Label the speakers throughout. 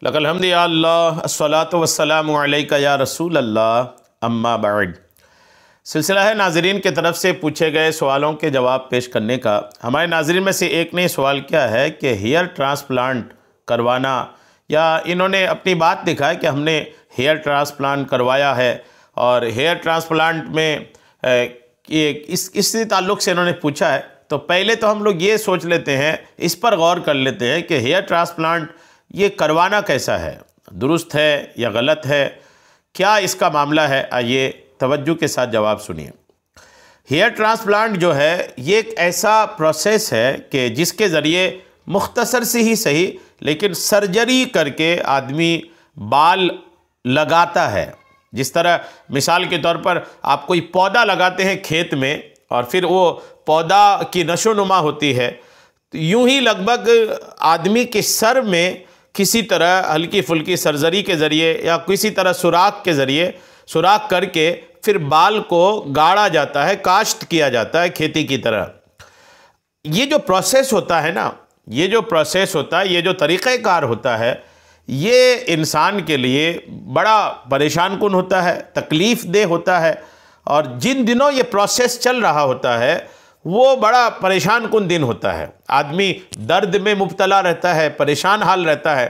Speaker 1: لک الحمد یا اللہ الصلاۃ والسلام علیک یا رسول اللہ اما بعد۔ سلسلہ ہے ناظرین کے طرف سے پوچھے گئے سوالوں کے جواب پیش کرنے کا۔ ہمارے ناظرین میں سے ایک نے سوال کیا ہے کہ ہیئر ٹرانسپلانٹ کروانا، یا انہوں نے اپنی بات لکھا ہے کہ ہم نے ہیئر ٹرانسپلانٹ کروایا ہے، اور ہیئر ٹرانسپلانٹ میں اس تعلق سے انہوں نے پوچھا ہے۔ تو پہلے تو ہم لوگ یہ سوچ لیتے ہیں، اس پر غور کر لیتے ہیں کہ ہیئر ٹرانسپلانٹ یہ کروانا کیسا ہے، درست ہے یا غلط ہے، کیا اس کا معاملہ ہے؟ آئیے توجہ کے ساتھ جواب سنیے۔ ہیئر ٹرانسپلانٹ جو ہے یہ ایک ایسا پروسیس ہے کہ جس کے ذریعے مختصر سی ہی صحیح لیکن سرجری کر کے آدمی بال لگاتا ہے۔ جس طرح مثال کے طور پر آپ کوئی پودا لگاتے ہیں کھیت میں، اور پھر وہ پودا کی نشو و نما ہوتی ہے، یوں ہی لگ بھگ آدمی کے سر میں کسی طرح ہلکی پھلکی سرجری کے ذریعے یا کسی طرح سوراخ کے ذریعے سوراخ کر کے پھر بال کو گاڑا جاتا ہے، کاشت کیا جاتا ہے کھیتی کی طرح۔ یہ جو پروسیس ہوتا ہے نا، یہ جو پروسیس ہوتا ہے، یہ جو طریقہ کار ہوتا ہے، یہ انسان کے لیے بڑا پریشان کن ہوتا ہے، تکلیف دہ ہوتا ہے، اور جن دنوں یہ پروسیس چل رہا ہوتا ہے وہ بڑا پریشان کن دن ہوتا ہے۔ آدمی درد میں مبتلا رہتا ہے، پریشان حال رہتا ہے۔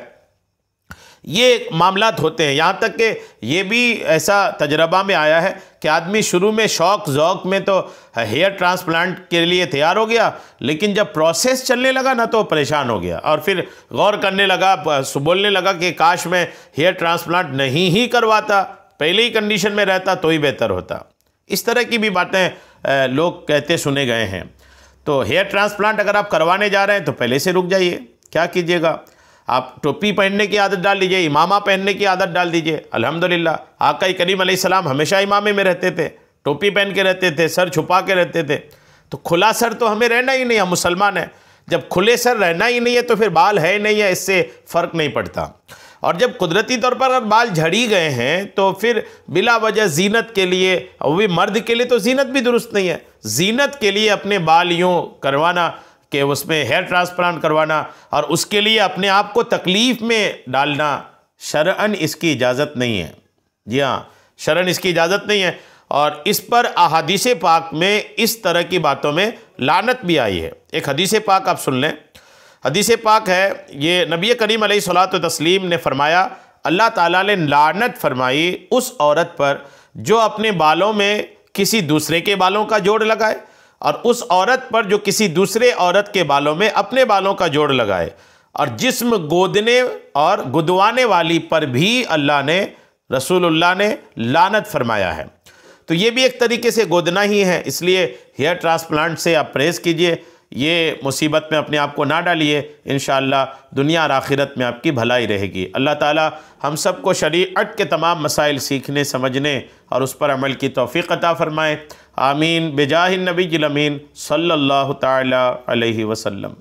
Speaker 1: یہ معاملات ہوتے ہیں، یہاں تک کہ یہ بھی ایسا تجربہ میں آیا ہے کہ آدمی شروع میں شوق ذوق میں تو ہیئر ٹرانسپلانٹ کے لیے تیار ہو گیا، لیکن جب پروسیس چلنے لگا نا تو پریشان ہو گیا، اور پھر غور کرنے لگا، بولنے لگا کہ کاش میں ہیئر ٹرانسپلانٹ نہیں ہی کرواتا، پہلے ہی کنڈیشن میں رہتا تو ہی بہتر ہوتا۔ اس طرح کی بھی باتیں لوگ کہتے سنے گئے ہیں۔ تو ہیئر ٹرانسپلانٹ اگر آپ کروانے جا رہے ہیں تو پہلے سے رک جائیے۔ کیا کیجئے گا؟ آپ ٹوپی پہننے کی عادت ڈال لیجئے، امامہ پہننے کی عادت ڈال دیجئے۔ الحمدللہ آقا کریم علیہ السلام ہمیشہ امامے میں رہتے تھے، ٹوپی پہن کے رہتے تھے، سر چھپا کے رہتے تھے۔ تو کھلا سر تو ہمیں رہنا ہی نہیں، ہم مسلمان ہیں۔ جب کھلے سر رہنا ہی نہیں ہے تو پھر بال ہے نہیں ہے، اس سے فرق نہیں پڑتا۔ اور جب قدرتی طور پر اگر بال جھڑی گئے ہیں تو پھر بلا وجہ زینت کے لیے، وہ بھی مرد کے لیے تو زینت بھی درست نہیں ہے، زینت کے لیے اپنے بال یوں کروانا کہ اس میں ہیئر ٹرانسپلانٹ کروانا، اور اس کے لیے اپنے آپ کو تکلیف میں ڈالنا، شرعاً اس کی اجازت نہیں ہے۔ جی ہاں، شرعاً اس کی اجازت نہیں ہے، اور اس پر احادیث پاک میں اس طرح کی باتوں میں لعنت بھی آئی ہے۔ ایک حدیث پاک آپ سن لیں۔ حدیث پاک ہے، یہ نبی کریم علیہ الصلوۃ والتسلیم نے فرمایا، اللہ تعالیٰ نے لعنت فرمائی اس عورت پر جو اپنے بالوں میں کسی دوسرے کے بالوں کا جوڑ لگائے، اور اس عورت پر جو کسی دوسرے عورت کے بالوں میں اپنے بالوں کا جوڑ لگائے، اور جسم گودنے اور گدوانے والی پر بھی اللہ نے، رسول اللہ نے لعنت فرمایا ہے۔ تو یہ بھی ایک طریقے سے گودنا ہی ہے، اس لیے ہیئر ٹرانسپلانٹ سے آپ پرہیز کیجئے، یہ مصیبت میں اپنے آپ کو نہ ڈالیے، انشاءاللہ دنیا اور آخرت میں آپ کی بھلائی رہے گی۔ اللہ تعالی ہم سب کو شریعت کے تمام مسائل سیکھنے، سمجھنے اور اس پر عمل کی توفیق عطا فرمائے۔ آمین بجاہ النبی الامین صلی اللہ تعالی علیہ وسلم۔